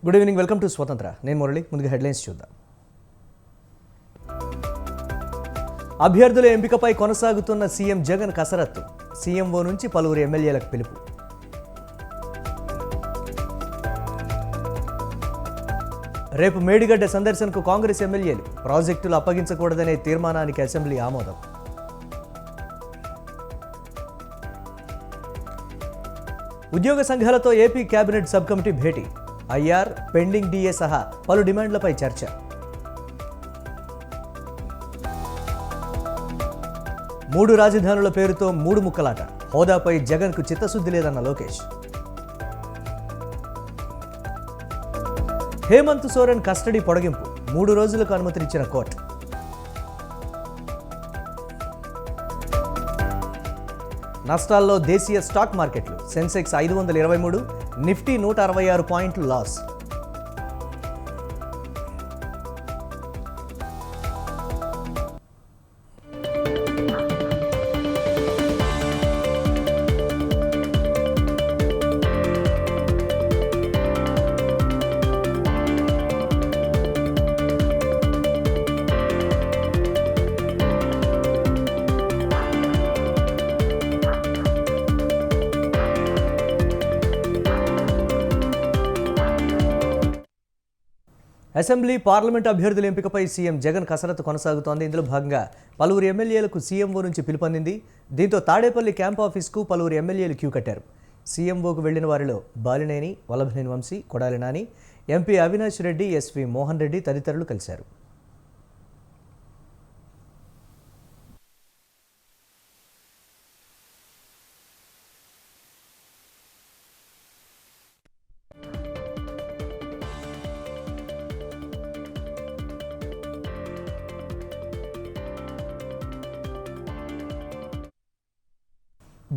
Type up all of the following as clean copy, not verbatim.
Good evening, welcome to స్వతంత్ర. నేను మురళి. ముందుగా హెడ్లైన్స్ చూద్దాం. అభ్యర్థుల ఎంపికపై కొనసాగుతున్న సీఎం జగన్ కసరత్తు. సీఎంఓ నుంచి పలువురు ఎమ్మెల్యేలకు పిలుపు. రేపు మేడిగడ్డ సందర్శనకు కాంగ్రెస్ ఎమ్మెల్యేలు. ప్రాజెక్టులు అప్పగించకూడదనే తీర్మానానికి అసెంబ్లీ ఆమోదం. ఉద్యోగ సంఘాలతో ఏపీ కేబినెట్ సబ్ కమిటీ భేటీ. ఐఆర్, పెండింగ్ డిఏ సహా పలు డిమాండ్లపై చర్చ. మూడు రాజధానుల పేరుతో మూడు ముక్కలాట. హోదాపై జగన్కు చిత్తశుద్ధి లేదన్న లోకేష్. హేమంత్ సోరెన్ కస్టడీ పొడిగింపు. 3 రోజులకు అనుమతినిచ్చిన కోర్టు. నష్టాల్లో దేశీయ స్టాక్ మార్కెట్లు. సెన్సెక్స్ 523, నిఫ్టీ 166 పాయింట్లు లాస్. అసెంబ్లీ, పార్లమెంట్ అభ్యర్థుల ఎంపికపై సీఎం జగన్ కసరత్తు కొనసాగుతోంది. ఇందులో భాగంగా పలువురు ఎమ్మెల్యేలకు సీఎంఓ నుంచి పిలుపొందింది. దీంతో తాడేపల్లి క్యాంప్ ఆఫీస్కు పలువురు ఎమ్మెల్యేలు క్యూ కట్టారు. సీఎంఓకు వెళ్లిన వారిలో బాలినేని, వల్లభనేని వంశీ, కొడాలి నాని, ఎంపీ అవినాష్ రెడ్డి, ఎస్వి మోహన్ రెడ్డి తదితరులు కలిశారు.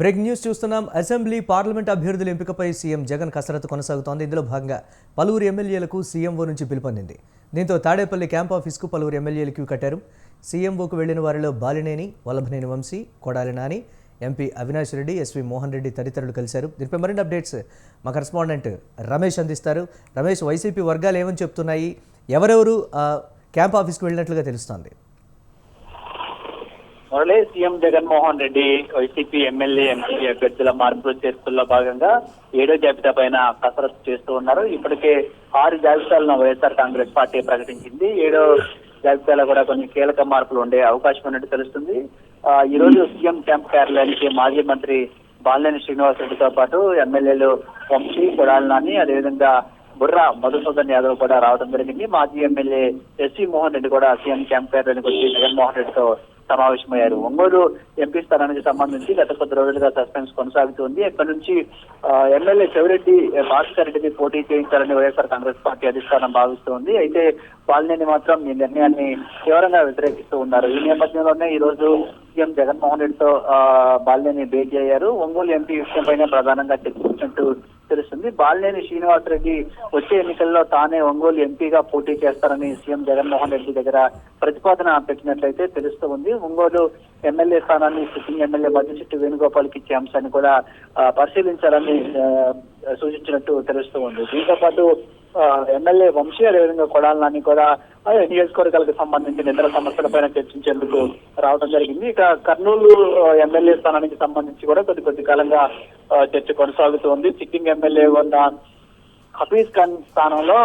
బ్రేకింగ్ న్యూస్ చూస్తున్నాం. అసెంబ్లీ, పార్లమెంట్ అభ్యర్థుల ఎంపికపై సీఎం జగన్ కసరత్తు కొనసాగుతోంది. ఇందులో భాగంగా పలువురు ఎమ్మెల్యేలకు సీఎంఓ నుంచి పిలుపొందింది. దీంతో తాడేపల్లి క్యాంప్ ఆఫీస్కు పలువురు ఎమ్మెల్యేలు క్యూ కట్టారు. సీఎంఓకు వెళ్లిన వారిలో బాలినేని, వల్లభనేని వంశీ, కొడాలి నాని, ఎంపీ అవినాష్ రెడ్డి, ఎస్వి మోహన్ రెడ్డి తదితరులు కలిశారు. దీనిపై మరిన్ని అప్డేట్స్ మా కరెస్పాండెంట్ రమేష్ అందిస్తారు. రమేష్, వైసీపీ వర్గాలు ఏమని చెప్తున్నాయి? ఎవరెవరు క్యాంప్ ఆఫీస్కి వెళ్ళినట్లుగా తెలుస్తోంది? Murali, CM Jaganmohan Reddy YCP MLA, MP అభ్యర్థుల మార్పులు చేర్పుల్లో భాగంగా 7వ జాబితా పైన కసరత్తు చేస్తూ ఉన్నారు. ఇప్పటికే 6 జాబితాలను వైఎస్ఆర్ కాంగ్రెస్ పార్టీ ప్రకటించింది. 7వ జాబితాలో కూడా కొన్ని కీలక మార్పులు ఉండే అవకాశం ఉన్నట్టు తెలుస్తుంది. ఈ రోజు సీఎం క్యాంప్ కార్యాలయానికి మాజీ మంత్రి బాలినేని శ్రీనివాసరెడ్డితో పాటు ఎమ్మెల్యేలు వంశీ, కొడాలి నాని, అదేవిధంగా బుర్రా మధుసూదన్ యాదవ్ కూడా రావడం జరిగింది. మాజీ ఎమ్మెల్యే ఎస్వి మోహన్ రెడ్డి కూడా సీఎం క్యాంప్ కార్యాలయానికి వచ్చి జగన్మోహన్ రెడ్డితో సమావేశమయ్యారు. ఒంగోలు ఎంపీ స్థానానికి సంబంధించి గత కొద్ది రోజులుగా సస్పెన్స్ కొనసాగుతుంది. ఇక్కడ నుంచి ఎమ్మెల్యే చెవిరెడ్డి భాస్కర్ రెడ్డిని పోటీ చేయించాలని వైఎస్ఆర్ కాంగ్రెస్ పార్టీ అధిష్టానం భావిస్తోంది. అయితే బాలినేని మాత్రం ఈ నిర్ణయాన్ని తీవ్రంగా వ్యతిరేకిస్తూ ఉన్నారు. ఈ నేపథ్యంలోనే ఈ రోజు సీఎం జగన్మోహన్ రెడ్డితో బాలినేని భేటీ అయ్యారు. ఒంగోలు ఎంపీ విషయంపైన ప్రధానంగా చర్చించినట్టు తెలుస్తుంది. బాలినేని శ్రీనివాసరెడ్డి వచ్చే ఎన్నికల్లో తానే ఒంగోలు ఎంపీగా పోటీ చేస్తారని సీఎం జగన్మోహన్ రెడ్డి దగ్గర ప్రతిపాదన పెట్టినట్లయితే తెలుస్తూ ఉంది. ఒంగోలు ఎమ్మెల్యే స్థానాన్ని సిట్టింగ్ ఎమ్మెల్యే మద్దిశెట్టి వేణుగోపాల్కి ఇచ్చే అంశాన్ని కూడా పరిశీలించాలని సూచించినట్టు తెలుస్తూ ఉంది. దీంతో పాటు ఎమ్మెల్యే వంశీ, అదేవిధంగా కొడాలి నాని కూడా నియోజకవర్గాలకు సంబంధించిన ఇతర సమస్యలపైన చర్చించేందుకు రావడం జరిగింది. ఇక కర్నూలు ఎమ్మెల్యే స్థానానికి సంబంధించి కూడా కొద్ది కాలంగా చర్చ కొనసాగుతోంది. సిట్టింగ్ ఎమ్మెల్యే ఉన్న హఫీజ్ ఖాన్ స్థానంలో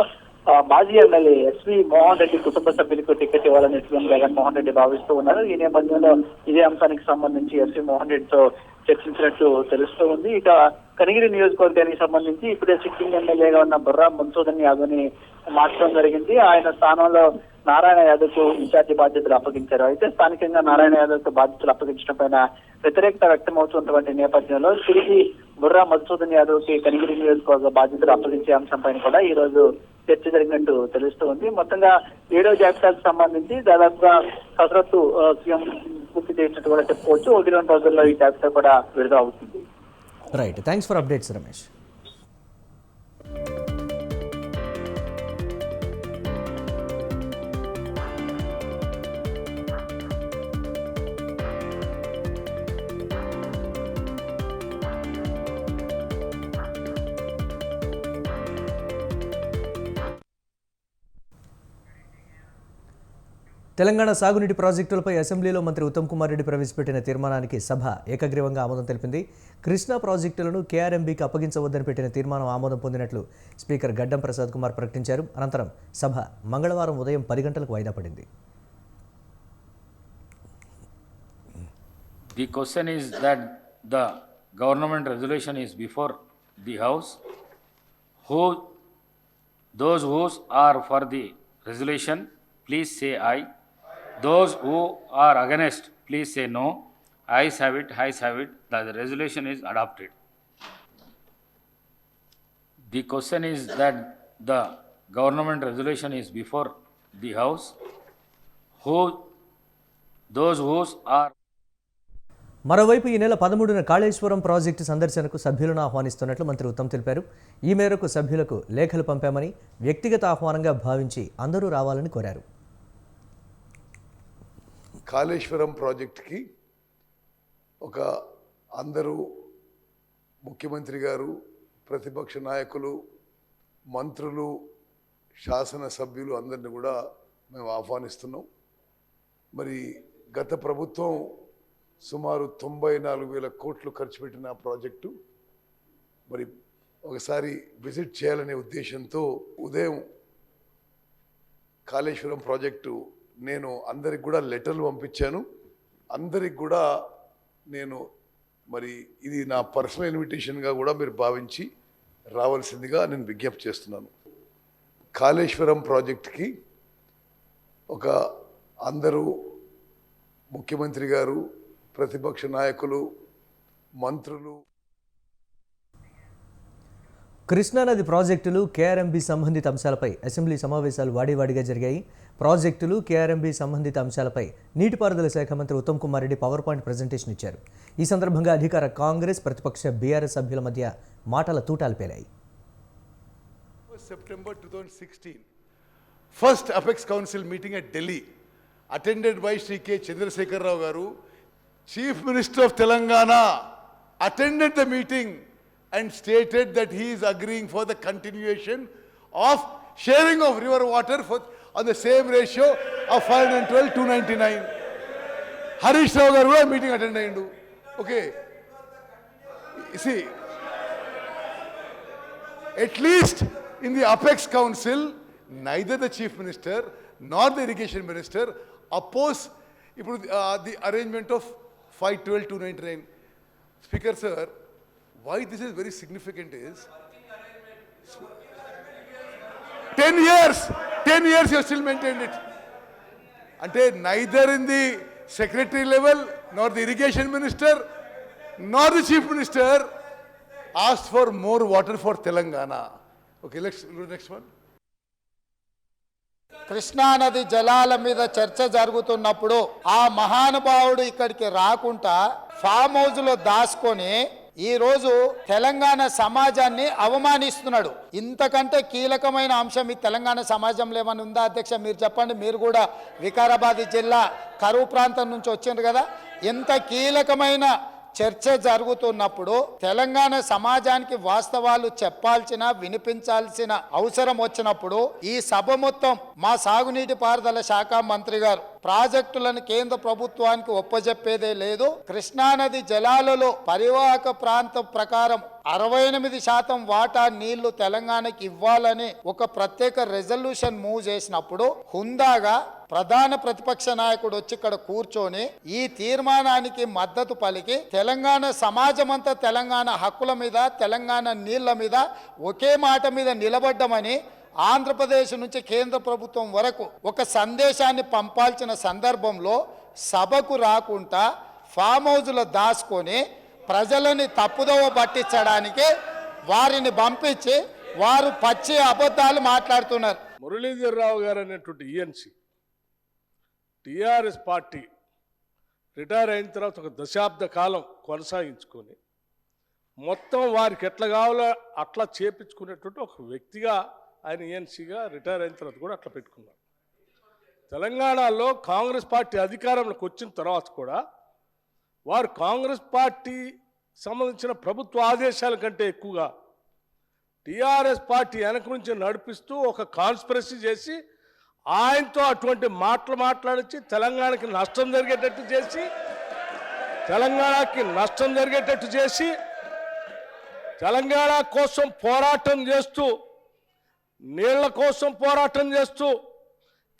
మాజీ ఎమ్మెల్యే ఎస్వి మోహన్ రెడ్డి కుటుంబ సభ్యులకు టికెట్ ఇవ్వాలని సీఎం జగన్మోహన్ రెడ్డి భావిస్తూ ఉన్నారు. ఈ నేపథ్యంలో ఇదే అంశానికి సంబంధించి ఎస్వి మోహన్ రెడ్డితో చర్చించినట్టు తెలుస్తూ ఉంది. ఇక కనిగిరి నియోజకవర్గానికి సంబంధించి ఇప్పుడే సిట్టింగ్ ఎమ్మెల్యేగా ఉన్న బుర్రా మధుసూదన్ యాదవ్ ని మార్చడం జరిగింది. ఆయన స్థానంలో నారాయణ యాదవ్ కు ఇన్ఛార్జి బాధ్యతలు అప్పగించారు. అయితే స్థానికంగా నారాయణ యాదవ్ కు బాధ్యతలు అప్పగించడం పైన వ్యతిరేకత వ్యక్తమవుతున్నటువంటి నేపథ్యంలో తిరిగి బుర్రా మధుసూదన్ యాదవ్ కి కనిగిరి నియోజకవర్గ బాధ్యతలు అప్పగించే అంశంపైన కూడా ఈ రోజు చర్చ జరిగినట్టు తెలుస్తూ ఉంది. మొత్తంగా 7వ జాబితాకు సంబంధించి దాదాపుగా కసరత్తు సీఎం పూర్తి చేసినట్టు కూడా చెప్పుకోవచ్చు. 1-2 రోజుల్లో ఈ జాబితా కూడా విడుదల అవుతుంది. Right, thanks for updates Ramesh. Telangana సాగునీటి ప్రాజెక్టులపై అసెంబ్లీలో మంత్రి ఉత్తమ్ కుమార్ రెడ్డి ప్రవేశపెట్టిన తీర్మానానికి సభ ఏకగ్రీవంగా ఆమోదం తెలిపింది. కృష్ణా ప్రాజెక్టులను కేఆర్ఎంబీకి అప్పగించవద్దని పెట్టిన తీర్మానం ఆమోదం పొందినట్లు స్పీకర్ గడ్డం ప్రసాద్ కుమార్ ప్రకటించారు. అనంతరం సభ మంగళవారం ఉదయం 10 గంటలకు వాయిదా పడింది. The question is that the government resolution is before the House. Those who are for the resolution, please say aye. Those who are against, please say no. Ayes have it, ayes have it. The resolution is adopted. The question is that the government resolution is before the House. Those who are మరోవైపు ఈ నెల 13న Kaleshwaram project సందర్శనకు సభ్యులను ఆహ్వానిస్తున్నట్లు మంత్రి ఉత్తమ్ తెలిపారు. ఈ మేరకు సభ్యులకు లేఖలు పంపామని, వ్యక్తిగత ఆహ్వానంగా భావించి అందరూ రావాలని కోరారు. కాళేశ్వరం ప్రాజెక్టుకి అందరూ ముఖ్యమంత్రి గారు, ప్రతిపక్ష నాయకులు, మంత్రులు, శాసనసభ్యులు అందరిని కూడా మేము ఆహ్వానిస్తున్నాం. మరి గత ప్రభుత్వం సుమారు 94,000 కోట్లు ఖర్చు పెట్టిన ప్రాజెక్టు మరి ఒకసారి విజిట్ చేయాలనే ఉద్దేశంతో ఉదయం కాళేశ్వరం ప్రాజెక్టు నేను అందరికి కూడా లెటర్లు పంపించాను. అందరికి కూడా నేను మరి ఇది నా పర్సనల్ ఇన్విటేషన్గా కూడా మీరు భావించి రావాల్సిందిగా నేను విజ్ఞప్తి చేస్తున్నాను. కాళేశ్వరం ప్రాజెక్టుకి అందరూ ముఖ్యమంత్రి గారు, ప్రతిపక్ష నాయకులు, మంత్రులు. కృష్ణానది ప్రాజెక్టులు, కేఆర్ఎంబీ సంబంధిత అంశాలపై అసెంబ్లీ సమావేశాలు వాడివాడిగా జరిగాయి. ప్రాజెక్టులు, కేఆర్ఎంబీ సంబంధిత అంశాలపై నీటిపారుదల శాఖ మంత్రి Uttam Kumar Reddy power point presentation ఇచ్చారు. ఈ సందర్భంగా అధికార కాంగ్రెస్, ప్రతిపక్ష బీఆర్ఎస్ సభ్యుల మధ్య మాటల తూటాలు పేలాయి. September 2016, first Apex Council meeting at Delhi, attended by Sri K. Chandrasekhar Rao Garu, Chief Minister of Telangana, attended the meeting and stated that he is agreeing for the continuation of sharing of river water on the same ratio of 512-299. Harish Rao Garu meeting attended. Okay. See, at least in the Apex Council, neither the Chief Minister nor the Irrigation Minister oppose the arrangement of 512-299. Speaker sir, why this is very significant is 10 years you have still maintained it. Ante neither in the secretary level nor the Irrigation Minister nor the Chief Minister asked for more water for Telangana. Okay, let's do the next one. కృష్ణానది జలాల మీద చర్చ జరుగుతున్నప్పుడు ఆ మహానుభావుడు ఇక్కడికి రాకుండా farm house లో దాచుకొని ఈ రోజు తెలంగాణ సమాజాన్ని అవమానిస్తున్నాడు. ఇంతకంటే కీలకమైన అంశం ఈ తెలంగాణ సమాజంలో ఏమైనా ఉందా అధ్యక్ష? మీరు చెప్పండి. మీరు కూడా వికారాబాద్ జిల్లా కరువు ప్రాంతం నుంచి వచ్చిండ్రు కదా. ఎంత కీలకమైన చర్చ జరుగుతున్నప్పుడు తెలంగాణ సమాజానికి వాస్తవాలు చెప్పాల్సిన, వినిపించాల్సిన అవసరం వచ్చినప్పుడు ఈ సభ మొత్తం మా సాగునీటి పారుదల శాఖ మంత్రి గారు ప్రాజెక్టులను కేంద్ర ప్రభుత్వానికి ఒప్పజెప్పేదే లేదు. కృష్ణానది జలాలలో పరివాహక ప్రాంతం ప్రకారం 68% వాటా నీళ్లు తెలంగాణకి ఇవ్వాలని ఒక ప్రత్యేక రెజల్యూషన్ మూవ్ చేసినప్పుడు హుందాగా ప్రధాన ప్రతిపక్ష నాయకుడు వచ్చి ఇక్కడ కూర్చొని ఈ తీర్మానానికి మద్దతు పలికి తెలంగాణ సమాజమంతా తెలంగాణ హక్కుల మీద, తెలంగాణ నీళ్ల మీద ఒకే మాట మీద నిలబడ్డమని ఆంధ్రప్రదేశ్ నుంచి కేంద్ర ప్రభుత్వం వరకు ఒక సందేశాన్ని పంపాల్సిన సందర్భంలో సభకు రాకుండా ఫామ్ హౌస్లో దాచుకొని ప్రజలని తప్పుదోవ పట్టించడానికి వారిని పంపించి వారు పచ్చి అబద్ధాలు మాట్లాడుతున్నారు. మురళీధర్ రావు గారు అనేటువంటి ఈఎన్సీ టీఆర్ఎస్ పార్టీ రిటైర్ అయిన తర్వాత ఒక దశాబ్ద కాలం కొనసాగించుకొని మొత్తం వారికి ఎట్లా కావాలో అట్లా చేపించుకునేటువంటి ఒక వ్యక్తిగా ఆయన ఈఎన్సీగా రిటైర్ అయిన తర్వాత కూడా అట్లా పెట్టుకున్నారు. తెలంగాణలో కాంగ్రెస్ పార్టీ అధికారంలోకి వచ్చిన తర్వాత కూడా వారు కాంగ్రెస్ పార్టీ సంబంధించిన ప్రభుత్వ ఆదేశాల కంటే ఎక్కువగా టీఆర్ఎస్ పార్టీ వెనక నుంచి నడిపిస్తూ ఒక కాన్స్పిరసీ చేసి ఆయనతో అటువంటి మాటలు మాట్లాడించి తెలంగాణకి నష్టం జరిగేటట్టు చేసి తెలంగాణ కోసం పోరాటం చేస్తూ నీళ్ల కోసం పోరాటం చేస్తూ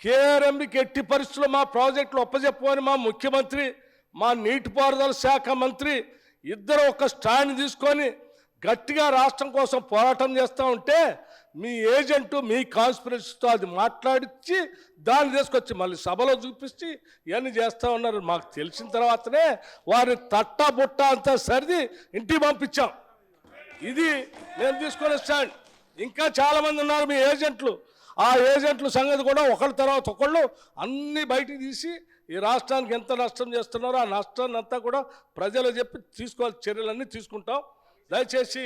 కేఆర్ఎంబికి ఎట్టి పరిస్థితుల్లో మా ప్రాజెక్టులు ఒప్పజెప్పని మా ముఖ్యమంత్రి, మా నీటిపారుదల శాఖ మంత్రి ఇద్దరు ఒక స్టాండ్ తీసుకొని గట్టిగా రాష్ట్రం కోసం పోరాటం చేస్తూ ఉంటే మీ ఏజెంటు మీ కాన్స్పిరసీతో అది మాట్లాడించి దాన్ని తీసుకొచ్చి మళ్ళీ సభలో చూపించి ఇవన్నీ చేస్తూ ఉన్నారు. మాకు తెలిసిన తర్వాతనే వారిని తట్టా బుట్ట అంతా సరిది ఇంటికి పంపించాం. ఇది నేను తీసుకునే స్టాండ్. ఇంకా చాలామంది ఉన్నారు మీ ఏజెంట్లు. ఆ ఏజెంట్ల సంగతి కూడా ఒకళ్ళ తర్వాత ఒకళ్ళు అన్నీ బయటికి తీసి ఈ రాష్ట్రానికి ఎంత నష్టం చేస్తున్నారో ఆ నష్టాన్ని అంతా కూడా ప్రజలు చెప్పి తీసుకోవాల్సిన చర్యలన్నీ తీసుకుంటాం. దయచేసి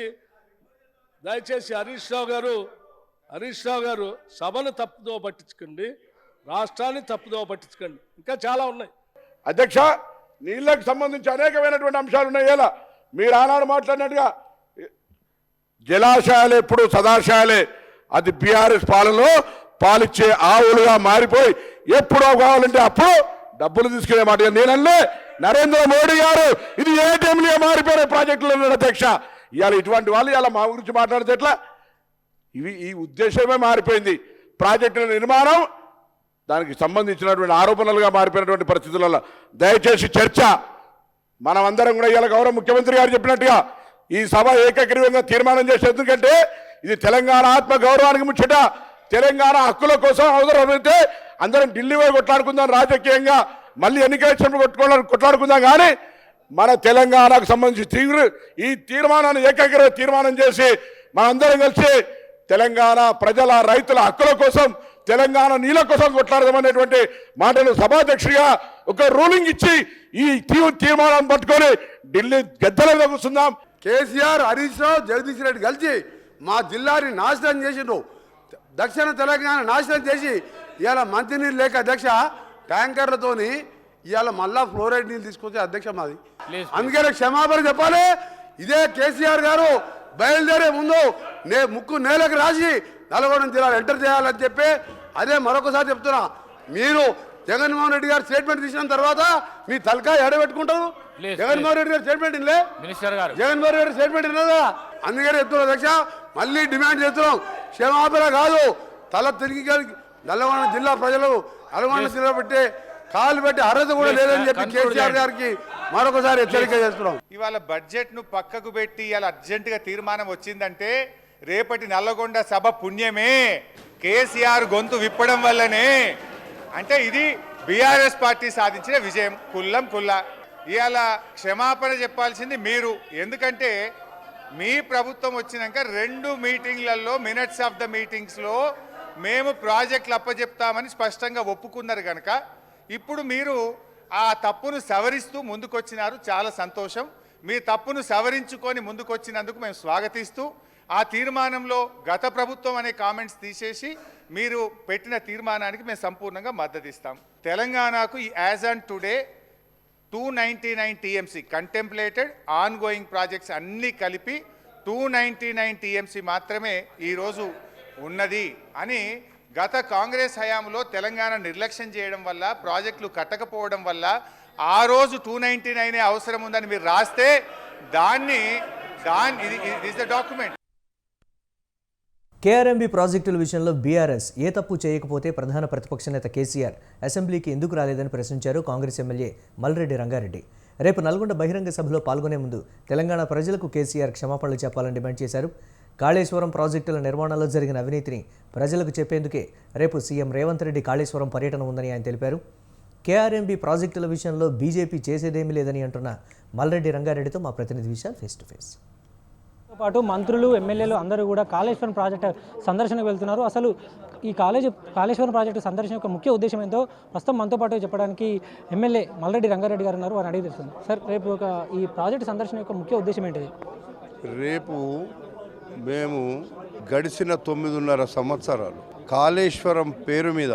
హరీష్ రావు గారు సభను తప్పుదో పట్టించుకోండి, రాష్ట్రాన్ని తప్పుదో పట్టించుకోండి. ఇంకా చాలా ఉన్నాయి. అధ్యక్ష, నీళ్ళకు సంబంధించి అనేకమైనటువంటి అంశాలు ఉన్నాయి. ఇలా మీరు ఆనాడు మాట్లాడినట్టుగా జలాశయాలు ఎప్పుడు సదాశయాలే, అది బీఆర్ఎస్ పాలనలో పాలిచ్చే ఆవులుగా మారిపోయి ఎప్పుడో కావాలంటే అప్పుడు డబ్బులు తీసుకునే మాట. నేనల్లే నరేంద్ర మోడీ గారు ఇది ఏటీఎంలుగా మారిపోయిన ప్రాజెక్టులు అన్నాడు అధ్యక్ష. ఇవాళ ఇటువంటి వాళ్ళు ఇలా మా గురించి మాట్లాడితే ఎట్లా? ఈ ఉద్దేశమే మారిపోయింది. ప్రాజెక్టుల నిర్మాణం దానికి సంబంధించినటువంటి ఆరోపణలుగా మారిపోయినటువంటి పరిస్థితులలో దయచేసి చర్చ మనమందరం కూడా ఇవాళ గౌరవ ముఖ్యమంత్రి గారు చెప్పినట్టుగా ఈ సభ ఏకగ్రీవంగా తీర్మానం చేసే, ఎందుకంటే ఇది తెలంగాణ ఆత్మ గౌరవానికి ముచ్చట. తెలంగాణ హక్కుల కోసం అవసరమైతే అందరం ఢిల్లీ పోయి కొట్లాడుకుందాం, రాజకీయంగా మళ్ళీ ఎన్నికలు కొట్లాడుకుందాం. కానీ మన తెలంగాణకు సంబంధించి ఈ తీర్మానాన్ని ఏకగ్రీవ తీర్మానం చేసి మనందరం కలిసి తెలంగాణ ప్రజల రైతుల హక్కుల కోసం, తెలంగాణ నీళ్ళ కోసం కొట్లాడదామనేటువంటి మాటలు సభాధ్యక్షుడిగా ఒక రూలింగ్ ఇచ్చి ఈ తీర్మానాన్ని పట్టుకొని ఢిల్లీ గద్దెలుగా కూర్చుందాం. కేసీఆర్, హరీష్ రావు, జగదీష్ రెడ్డి కలిసి మా జిల్లాని నాశనం చేసిండ్రు. దక్షిణ తెలంగాణ నాశనం చేసి ఇవాళ మంచినీళ్ళు లేక అధ్యక్ష ట్యాంకర్లతోని ఇవాళ మళ్ళా ఫ్లోరైడ్ నీళ్ళు తీసుకొచ్చే అధ్యక్ష మాది. అందుకనే క్షమాపణ చెప్పాలి. ఇదే కేసీఆర్ గారు బయలుదేరే ముందు ముక్కు నేలకు రాసి నల్గొండ జిల్లాలో ఎంటర్ చేయాలని చెప్పి అదే మరొకసారి చెప్తున్నా. మీరు జగన్మోహన్ రెడ్డి గారు స్టేట్మెంట్ తీసిన తర్వాత మీ తలకాయ ఎడబెట్టుకుంటారు. జగన్మోహన్ రెడ్డి గారు స్టేట్మెంట్ ఇల్లే, జగన్మోహన్ రెడ్డి స్టేట్మెంట్ ఇన్నదా? అందుకని చెప్తున్నాం అధ్యక్ష, మళ్ళీ డిమాండ్ చేస్తున్నాం. క్షమాపణ కాదు, తల తిరిగి నల్గొండ జిల్లా ప్రజలు నల్గొండ జిల్లా పెట్టి కాలు పెట్టి అర్హత కూడా లేదని చెప్పి కేసీఆర్ గారికి మరొకసారి హెచ్చరిక చేస్తున్నాం. ఇవాళ బడ్జెట్ ను పక్కకు పెట్టి ఇవాళ అర్జెంటుగా తీర్మానం వచ్చిందంటే రేపటి నల్లగొండ సభ పుణ్యమే, కేసీఆర్ గొంతు విప్పడం వల్లనే. అంటే ఇది బీఆర్ఎస్ పార్టీ సాధించిన విజయం కుల్లం కుల్లా. ఇవాళ క్షమాపణ చెప్పాల్సింది మీరు. ఎందుకంటే మీ ప్రభుత్వం వచ్చినాక 2 మీటింగ్లలో మినిట్స్ ఆఫ్ ద మీటింగ్స్లో మేము ప్రాజెక్టులు అప్పచెప్తామని స్పష్టంగా ఒప్పుకున్నారు కనుక ఇప్పుడు మీరు ఆ తప్పును సవరిస్తూ ముందుకొచ్చినారు. చాలా సంతోషం. మీ తప్పును సవరించుకొని ముందుకొచ్చినందుకు మేము స్వాగతిస్తూ ఆ తీర్మానంలో గత ప్రభుత్వం అనే కామెంట్స్ తీసేసి మీరు పెట్టిన తీర్మానానికి మేము సంపూర్ణంగా మద్దతు ఇస్తాం. తెలంగాణకు as on today 299 TMC contemplated on going projects అన్నీ కలిపి 299 టీఎంసీ మాత్రమే ఈరోజు ఉన్నది అని గత కాంగ్రెస్ హయాంలో తెలంగాణ నిర్లక్ష్యం చేయడం వల్ల, ప్రాజెక్టులు కట్టకపోవడం వల్ల ఆ రోజు 299 అవసరం ఉందని మీరు రాస్తే ఇది ద డాక్యుమెంట్. కేఆర్ఎంబీ ప్రాజెక్టుల విషయంలో బీఆర్ఎస్ ఏ తప్పు చేయకపోతే ప్రధాన ప్రతిపక్ష నేత కేసీఆర్ అసెంబ్లీకి ఎందుకు రాలేదని ప్రశ్నించారు కాంగ్రెస్ ఎమ్మెల్యే మల్రెడ్డి రంగారెడ్డి. రేపు నల్గొండ బహిరంగ సభలో పాల్గొనే ముందు తెలంగాణ ప్రజలకు కేసీఆర్ క్షమాపణలు చెప్పాలని డిమాండ్ చేశారు. కాళేశ్వరం ప్రాజెక్టుల నిర్మాణంలో జరిగిన అవినీతిని ప్రజలకు చెప్పేందుకే రేపు సీఎం రేవంత్ రెడ్డి కాళేశ్వరం పర్యటన ఉందని ఆయన తెలిపారు. కేఆర్ఎంబీ ప్రాజెక్టుల విషయంలో బీజేపీ చేసేదేమీ లేదని అంటున్న మల్రెడ్డి రంగారెడ్డితో మా ప్రతినిధి విశాల్ ఫేస్ టు ఫేస్. పాటు మంత్రులు, ఎమ్మెల్యేలు అందరూ కూడా కాళేశ్వరం ప్రాజెక్టు సందర్శనకు వెళ్తున్నారు. అసలు ఈ కాళేశ్వరం ప్రాజెక్టు సందర్శన యొక్క ముఖ్య ఉద్దేశం ఏంటో ప్రస్తుతం మనతో పాటు చెప్పడానికి ఎమ్మెల్యే మల్రెడ్డి రంగారెడ్డి గారు ఉన్నారు. వారిని అడిగి తెలుస్తుంది. సార్, రేపు ఈ ప్రాజెక్టు సందర్శన యొక్క ముఖ్య ఉద్దేశం ఏంటిది? రేపు మేము గడిచిన 9.5 సంవత్సరాలు కాళేశ్వరం పేరు మీద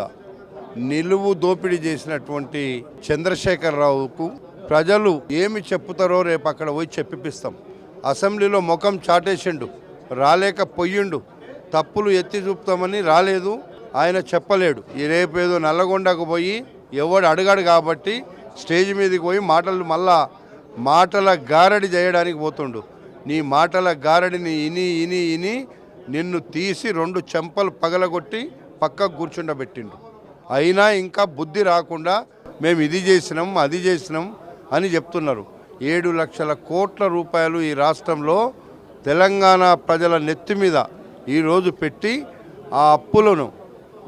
నిలువు దోపిడీ చేసినటువంటి చంద్రశేఖరరావుకు ప్రజలు ఏమి చెప్పుతారో రేపు అక్కడ పోయి చెప్పిస్తాం. అసెంబ్లీలో ముఖం చాటేసిండు, రాలేకపోయిండు, తప్పులు ఎత్తి చూపుతామని రాలేదు. ఆయన చెప్పలేడు. ఈ రేపు ఏదో నల్లగొండకు పోయి ఎవడు అడగాడు కాబట్టి స్టేజ్ మీదకి పోయి మళ్ళా మాటల గారడి చేయడానికి పోతుండు. నీ మాటల గారడిని ఇని నిన్ను తీసి 2 చెంపలు పగలగొట్టి పక్కకు కూర్చుండబెట్టిండు. అయినా ఇంకా బుద్ధి రాకుండా మేము ఇది చేసినాం అది చేసినాం అని చెప్తున్నారు. 7 లక్షల కోట్ల రూపాయలు ఈ రాష్ట్రంలో తెలంగాణ ప్రజల నెత్తి మీద ఈరోజు పెట్టి ఆ అప్పులను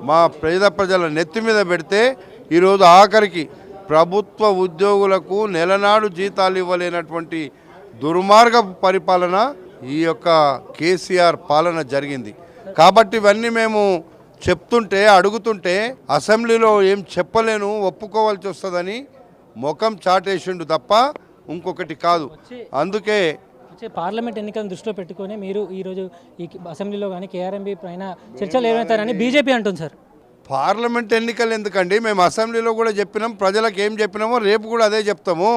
మా పేద ప్రజల నెత్తి మీద పెడితే ఈరోజు ఆఖరికి ప్రభుత్వ ఉద్యోగులకు నెలనాడు జీతాలు ఇవ్వలేనటువంటి దుర్మార్గ పరిపాలన ఈ యొక్క కేసీఆర్ పాలన జరిగింది. కాబట్టి ఇవన్నీ మేము చెప్తుంటే అడుగుతుంటే అసెంబ్లీలో ఏం చెప్పలేను, ఒప్పుకోవాల్సి వస్తుందని ముఖం చాటేసిండు తప్ప ఇంకొకటి కాదు. అందుకే పార్లమెంట్ ఎన్నికలను దృష్టిలో పెట్టుకొని మీరు ఈరోజు ఈ అసెంబ్లీలో కానీ కేఆర్ఎంబీ పైన చర్చలు ఏమవుతారని బీజేపీ అంటుంది సార్. పార్లమెంట్ ఎన్నికలు ఎందుకండి, మేము అసెంబ్లీలో కూడా చెప్పినాం, ప్రజలకు ఏం చెప్పినామో రేపు కూడా అదే చెప్తాము.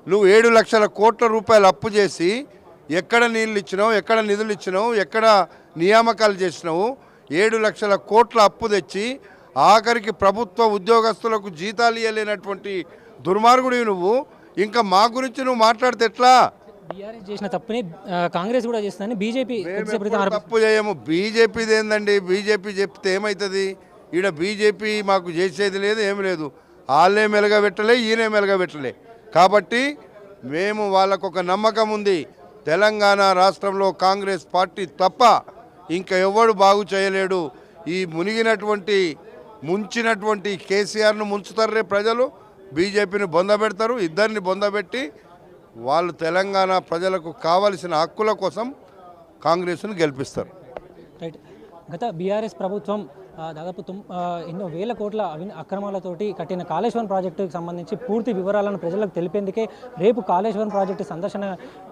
నువ్వు 7 లక్షల కోట్ల రూపాయలు అప్పు చేసి ఎక్కడ నీళ్ళు ఇచ్చినావు, ఎక్కడ నిధులు ఇచ్చినావు, ఎక్కడ నియామకాలు చేసినావు, 7 లక్షల కోట్ల అప్పు తెచ్చి ఆఖరికి ప్రభుత్వ ఉద్యోగస్తులకు జీతాలు ఇవ్వలేనటువంటి దుర్మార్గుడివి నువ్వు. ఇంకా మా గురించి నువ్వు మాట్లాడితే ఎట్లా? బీఆర్ఎస్ చేసిన తప్పుని కాంగ్రెస్ కూడా చేస్తుందని బీజేపీ తప్పు చేయము. బీజేపీది ఏందండి, బీజేపీ చెప్తే ఏమవుతుంది? ఈడ బీజేపీ మాకు చేసేది లేదు, ఏమి లేదు. వాళ్ళే మెలగబెట్టలే, ఈయనే మెలగబెట్టలే. కాబట్టి మేము వాళ్ళకు ఒక నమ్మకం ఉంది, తెలంగాణ రాష్ట్రంలో కాంగ్రెస్ పార్టీ తప్ప ఇంకా ఎవడు బాగు చేయలేడు. ఈ ముంచినటువంటి కేసీఆర్ను ముంచుతారే ప్రజలు, బీజేపీని బొందబెడతారు. ఇద్దరిని బొందబెట్టి వాళ్ళు తెలంగాణ ప్రజలకు కావలసిన హక్కుల కోసం కాంగ్రెస్ను గెలిపిస్తారు. రైట్. గత బీఆర్ఎస్ ప్రభుత్వం దాదాపు ఎన్నో వేల కోట్ల అక్రమాలతోటి కట్టిన కాళేశ్వరం ప్రాజెక్టుకు సంబంధించి పూర్తి వివరాలను ప్రజలకు తెలిపేందుకే రేపు కాళేశ్వరం ప్రాజెక్టు సందర్శన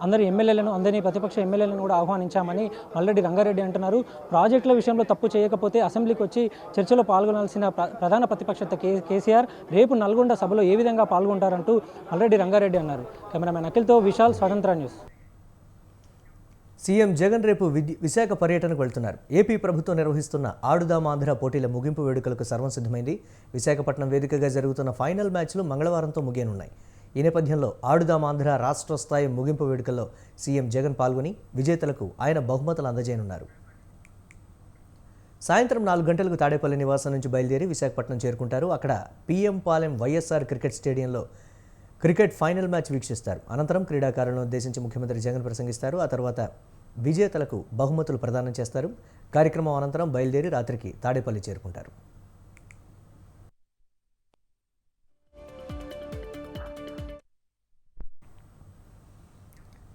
అందరి ఎమ్మెల్యేలను, అందరినీ ప్రతిపక్ష ఎమ్మెల్యేలను కూడా ఆహ్వానించామని మల్లెడ్డి రంగారెడ్డి అంటున్నారు. ప్రాజెక్టుల విషయంలో తప్పు చేయకపోతే అసెంబ్లీకి వచ్చి చర్చలో పాల్గొనాల్సిన ప్రధాన ప్రతిపక్ష కేసీఆర్ రేపు నల్గొండ సభలో ఏ విధంగా పాల్గొంటారంటూ మల్లెడ్డి రంగారెడ్డి అన్నారు. కెమెరామెన్ అఖిల్తో విశాల్, స్వతంత్ర న్యూస్. సీఎం జగన్ రేపు విశాఖ పర్యటనకు వెళ్తున్నారు. ఏపీ ప్రభుత్వం నిర్వహిస్తున్న ఆడుదాం ఆంధ్ర పోటీల ముగింపు వేడుకలకు సర్వం సిద్ధమైంది. విశాఖపట్నం వేదికగా జరుగుతున్న ఫైనల్ మ్యాచ్లు మంగళవారంతో ముగియనున్నాయి. ఈ నేపథ్యంలో ఆడుదాం ఆంధ్ర రాష్ట్ర స్థాయి ముగింపు వేడుకల్లో సీఎం జగన్ పాల్గొని విజేతలకు ఆయన బహుమతులు అందజేయనున్నారు. సాయంత్రం 4 గంటలకు తాడేపల్లి నివాసం నుంచి బయలుదేరి విశాఖపట్నం చేరుకుంటారు. అక్కడ పీఎం పాలెం వైఎస్ఆర్ క్రికెట్ స్టేడియంలో క్రికెట్ ఫైనల్ మ్యాచ్ వీక్షిస్తారు. అనంతరం క్రీడాకారులను ఉద్దేశించి ముఖ్యమంత్రి జగన్ ప్రసంగిస్తారు. ఆ తర్వాత విజేతలకు బహుమతులు ప్రదానం చేస్తారు. కార్యక్రమం అనంతరం బయలుదేరి రాత్రికి తాడేపల్లి చేరుకుంటారు.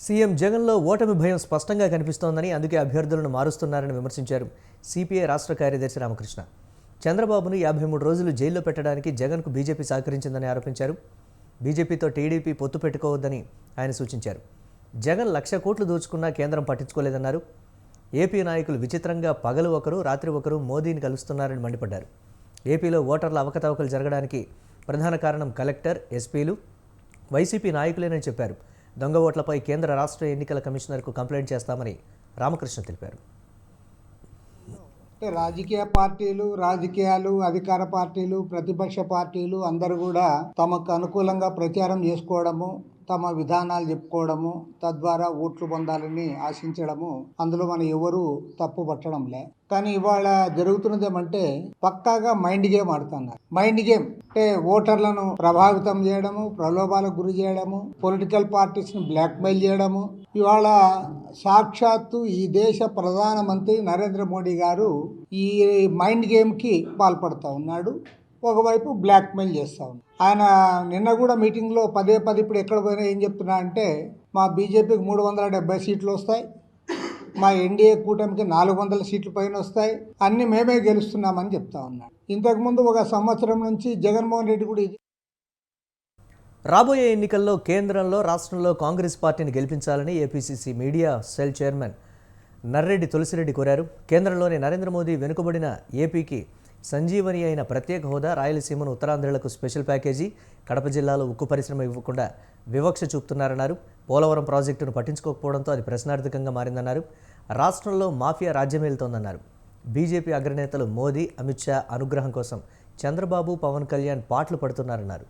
సీఎం జగన్లో ఓటమి భయం స్పష్టంగా కనిపిస్తోందని, అందుకే అభ్యర్థులను మారుస్తున్నారని విమర్శించారు సిపిఐ రాష్ట్ర కార్యదర్శి రామకృష్ణ. చంద్రబాబును 53 రోజులు జైల్లో పెట్టడానికి జగన్కు బీజేపీ సహకరించిందని ఆరోపించారు. బీజేపీతో టీడీపీ పొత్తు పెట్టుకోవద్దని ఆయన సూచించారు. జగన్ 1,00,000 కోట్లు దోచుకున్నా కేంద్రం పట్టించుకోలేదన్నారు. ఏపీ నాయకులు విచిత్రంగా పగలు ఒకరు, రాత్రి ఒకరు మోదీని కలుస్తున్నారని మండిపడ్డారు. ఏపీలో ఓటర్ల అవకతవకలు జరగడానికి ప్రధాన కారణం కలెక్టర్, ఎస్పీలు, వైసీపీ నాయకులేనని చెప్పారు. దొంగ ఓట్లపై కేంద్ర రాష్ట్ర ఎన్నికల కమిషనర్కు కంప్లైంట్ చేస్తామని రామకృష్ణ తెలిపారు. రాజకీయ పార్టీలు, రాజకీయాలు, అధికార పార్టీలు, ప్రతిపక్ష పార్టీలు అందరూ కూడా తమకు అనుకూలంగా ప్రచారం చేసుకోవడము, తమ విధానాలు చెప్పుకోవడము, తద్వారా ఓట్లు పొందాలని ఆశించడము, అందులో మనం ఎవరు తప్పు పట్టడంలే. కానీ ఇవాళ జరుగుతున్నది ఏమంటే పక్కాగా మైండ్ గేమ్ ఆడుతున్నారు. మైండ్ గేమ్ అంటే ఓటర్లను ప్రభావితం చేయడము, ప్రలోభాలకు గురి చేయడము, పొలిటికల్ పార్టీస్ని బ్లాక్మెయిల్ చేయడము. ఇవాళ సాక్షాత్తు ఈ దేశ ప్రధానమంత్రి నరేంద్ర మోడీ గారు ఈ మైండ్ గేమ్కి పాల్పడుతూ ఉన్నాడు. ఒకవైపు బ్లాక్మెయిల్ చేస్తూ ఉన్నాడు. ఆయన నిన్న కూడా మీటింగ్లో పదే ఇప్పుడు ఎక్కడ పోయినా ఏం చెప్తున్నా అంటే మా బీజేపీకి 370 సీట్లు వస్తాయి, మా ఎన్డీఏ కూటమికి 400 సీట్లు పైన వస్తాయి, అన్ని మేమే గెలుస్తున్నామని చెప్తా ఉన్నాడు. ఇంతకుముందు 1 సంవత్సరం నుంచి జగన్మోహన్ రెడ్డి కూడా ఇది. రాబోయే ఎన్నికల్లో కేంద్రంలో, రాష్ట్రంలో కాంగ్రెస్ పార్టీని గెలిపించాలని APCC media cell chairman Narreddy Tulasireddy కోరారు. కేంద్రంలోని నరేంద్ర మోదీ వెనుకబడిన ఏపీకి సంజీవని అయిన ప్రత్యేక హోదా, రాయలసీమను ఉత్తరాంధ్రులకు స్పెషల్ ప్యాకేజీ, కడప జిల్లాలో ఉక్కు పరిశ్రమ ఇవ్వకుండా వివక్ష చూపుతున్నారన్నారు. పోలవరం ప్రాజెక్టును పట్టించుకోకపోవడంతో అది ప్రశ్నార్థకంగా మారిందన్నారు. రాష్ట్రంలో మాఫియా రాజ్యమేలుతోందన్నారు. బీజేపీ అగ్రనేతలు మోదీ, అమిత్ షా అనుగ్రహం కోసం చంద్రబాబు, పవన్ కళ్యాణ్ పాటలు పడుతున్నారన్నారు.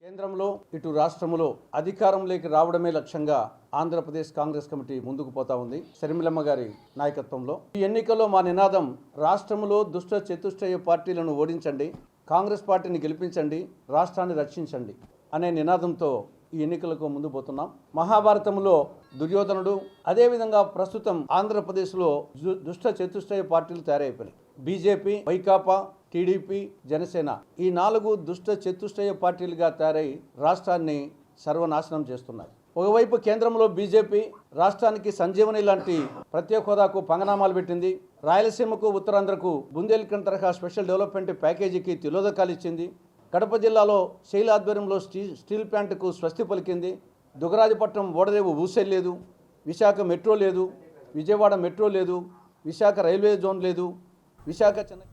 కేంద్రంలో ఇటు రాష్ట్రంలో అధికారంలోకి రావడమే లక్ష్యంగా ఆంధ్రప్రదేశ్ కాంగ్రెస్ కమిటీ ముందుకు పోతా ఉంది శర్మిలమ్మ గారి నాయకత్వంలో. ఈ ఎన్నికల్లో మా నినాదం రాష్ట్రంలో దుష్ట చతుష్టయ పార్టీలను ఓడించండి, కాంగ్రెస్ పార్టీని గెలిపించండి, రాష్ట్రాన్ని రక్షించండి అనే నినాదంతో ఈ ఎన్నికలకు ముందు పోతున్నాం. మహాభారతంలో దుర్యోధనుడు, అదేవిధంగా ప్రస్తుతం ఆంధ్రప్రదేశ్లో దుష్ట చతుష్టయ పార్టీలు తయారైపోయినాయి. బీజేపీ, వైకాపా, టీడీపీ, జనసేన ఈ 4 దుష్ట చతుష్టయ పార్టీలుగా తయారై రాష్ట్రాన్ని సర్వనాశనం చేస్తున్నాయి. ఒకవైపు కేంద్రంలో బీజేపీ రాష్ట్రానికి సంజీవని లాంటి ప్రత్యేక హోదాకు పంగనామాలు పెట్టింది. రాయలసీమకు, ఉత్తరాంధ్రకు బుందేల్ఖండ్ తరహా స్పెషల్ డెవలప్మెంట్ ప్యాకేజీకి తిలోదకాలు ఇచ్చింది. కడప జిల్లాలో శైల ఆధ్వర్యంలో స్టీల్ ప్లాంట్కు స్వస్తి పలికింది. దుగరాజపట్నం ఓడరేవు ఊసెల్లేదు, విశాఖ మెట్రో లేదు, విజయవాడ మెట్రో లేదు, విశాఖ రైల్వే జోన్ లేదు, విశాఖ చెన్నై.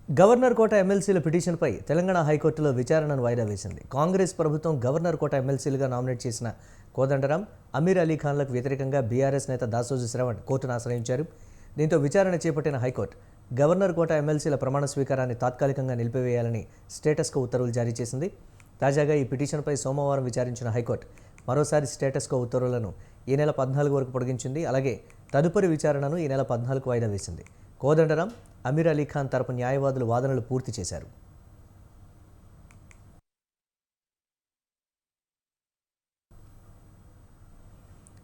గవర్నర్ కోట ఎమ్మెల్సీల పిటిషన్పై తెలంగాణ హైకోర్టులో విచారణను వాయిదా వేసింది. కాంగ్రెస్ ప్రభుత్వం గవర్నర్ కోట ఎమ్మెల్సీలుగా నామినేట్ చేసిన కోదండరాం, అమీర్ అలీ ఖాన్లకు వ్యతిరేకంగా బీఆర్ఎస్ నేత దాసోజు శ్రవణ్ కోర్టును ఆశ్రయించారు. దీంతో విచారణ చేపట్టిన హైకోర్టు గవర్నర్ కోట ఎమ్మెల్సీల ప్రమాణ స్వీకారాన్ని తాత్కాలికంగా నిలిపివేయాలని స్టేటస్కో ఉత్తర్వులు జారీ చేసింది. తాజాగా ఈ పిటిషన్పై సోమవారం విచారించిన హైకోర్టు మరోసారి స్టేటస్కో ఉత్తర్వులను ఈ నెల 14 వరకు పొడిగించింది. అలాగే తదుపరి విచారణను ఈ నెల 14కు వాయిదా వేసింది. కోదండరాం, అమీర్ అలీ ఖాన్ తరపు న్యాయవాదులు వాదనలు పూర్తి చేశారు.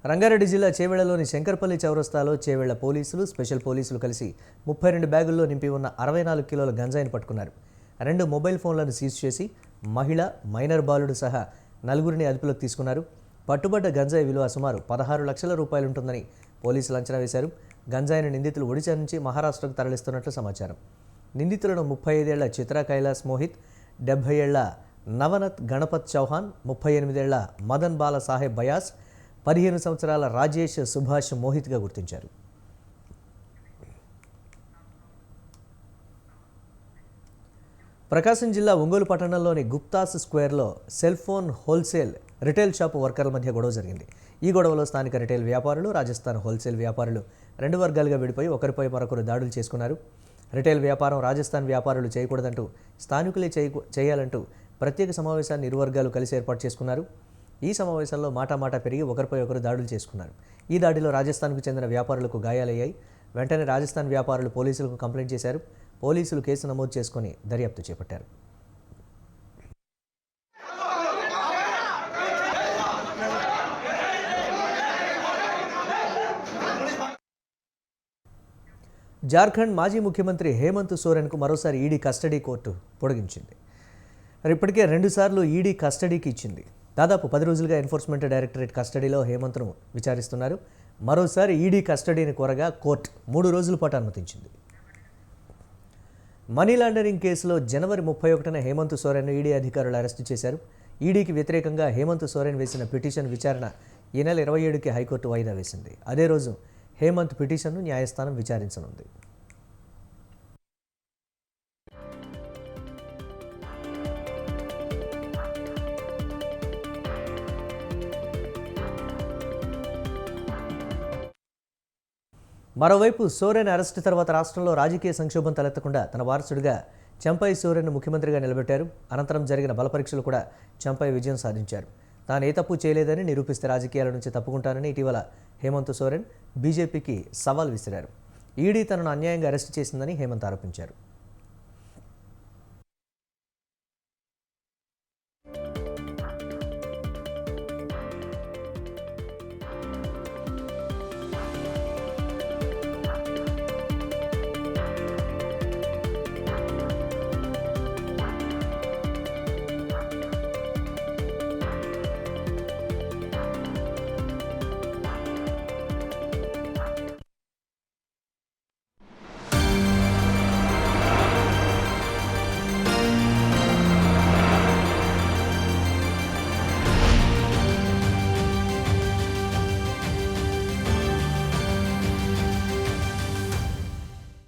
రంగారెడ్డి జిల్లా చేవెళ్లలోని శంకర్పల్లి చౌరస్తాలో చేవెళ్ల పోలీసులు, స్పెషల్ పోలీసులు కలిసి 32 బ్యాగుల్లో నింపి ఉన్న 64 కిలోల గంజాయిని పట్టుకున్నారు. 2 మొబైల్ ఫోన్లను సీజ్ చేసి మహిళ, మైనర్ బాలుడు సహా 4గురిని అదుపులోకి తీసుకున్నారు. పట్టుబడ్డ గంజాయి విలువ సుమారు 16 లక్షల రూపాయలుంటుందని పోలీసులు అంచనా వేశారు. గంజాయిని నిందితులు ఒడిశా నుంచి మహారాష్ట్రకు తరలిస్తున్నట్లు సమాచారం. నిందితులను 35 ఏళ్ల చిత్రా కైలాస్ మోహిత్, 70 ఏళ్ల నవనత్ గణపత్ చౌహాన్, 38 ఏళ్ల మదన్ బాల సాహెబ్ బయాస్, 15 సంవత్సరాల రాజేష్ సుభాష్ మోహిత్గా గుర్తించారు. ప్రకాశం జిల్లా ఒంగోలు పట్టణంలోని గుప్తాస్ స్క్వేర్లో cell phone wholesale, retail shop వర్కర్ల మధ్య గొడవ జరిగింది. ఈ గొడవలో స్థానిక రిటైల్ వ్యాపారులు, రాజస్థాన్ హోల్సేల్ వ్యాపారులు 2 వర్గాలుగా విడిపోయి ఒకరిపై మరొకరు దాడులు చేసుకున్నారు. రిటైల్ వ్యాపారం రాజస్థాన్ వ్యాపారులు చేయకూడదంటూ, స్థానికులే చేయాలంటూ ప్రత్యేక సమావేశాన్ని ఇరు వర్గాలు కలిసి ఏర్పాటు చేసుకున్నారు. ఈ సమావేశంలో మాటామాటా పెరిగి ఒకరిపై ఒకరు దాడులు చేసుకున్నారు. ఈ దాడిలో రాజస్థాన్కు చెందిన వ్యాపారులకు గాయాలయ్యాయి. వెంటనే రాజస్థాన్ వ్యాపారులు పోలీసులకు కంప్లైంట్ చేశారు. పోలీసులు కేసు నమోదు చేసుకుని దర్యాప్తు చేపట్టారు. జార్ఖండ్ మాజీ ముఖ్యమంత్రి హేమంత్ సోరెన్కు మరోసారి ఈడీ కస్టడీ కోర్టు పొడిగించింది. ఇప్పటికే 2 సార్లు ఈడీ కస్టడీకి ఇచ్చింది. దాదాపు 10 రోజులుగా ఎన్ఫోర్స్మెంట్ డైరెక్టరేట్ కస్టడీలో హేమంత్ను విచారిస్తున్నారు. మరోసారి ఈడీ కస్టడీని కోరగా కోర్టు 3 రోజుల పాటు అనుమతించింది. మనీ లాండరింగ్ కేసులో జనవరి 31న హేమంత్ సోరెన్ను ఈడీ అధికారులు అరెస్టు చేశారు. ఈడీకి వ్యతిరేకంగా హేమంత్ సోరెన్ వేసిన పిటిషన్ విచారణ ఈ నెల 27కి హైకోర్టు వాయిదా వేసింది. అదే రోజు హేమంత్ పిటిషన్ను న్యాయస్థానం విచారించనుంది. మరోవైపు సోరెన్ అరెస్టు తర్వాత రాష్ట్రంలో రాజకీయ సంక్షోభం తలెత్తకుండా తన వారసుడిగా చంపై సోరెన్ను ముఖ్యమంత్రిగా నిలబెట్టారు. అనంతరం జరిగిన బలపరీక్షలు కూడా చంపై విజయం సాధించారు. తాను ఏ తప్పు చేయలేదని నిరూపిస్తే రాజకీయాల నుంచి తప్పుకుంటానని ఇటీవల హేమంత్ సోరెన్ బీజేపీకి సవాల్ విసిరారు. ఈడీ తనను అన్యాయంగా అరెస్టు చేసిందని హేమంత్ ఆరోపించారు.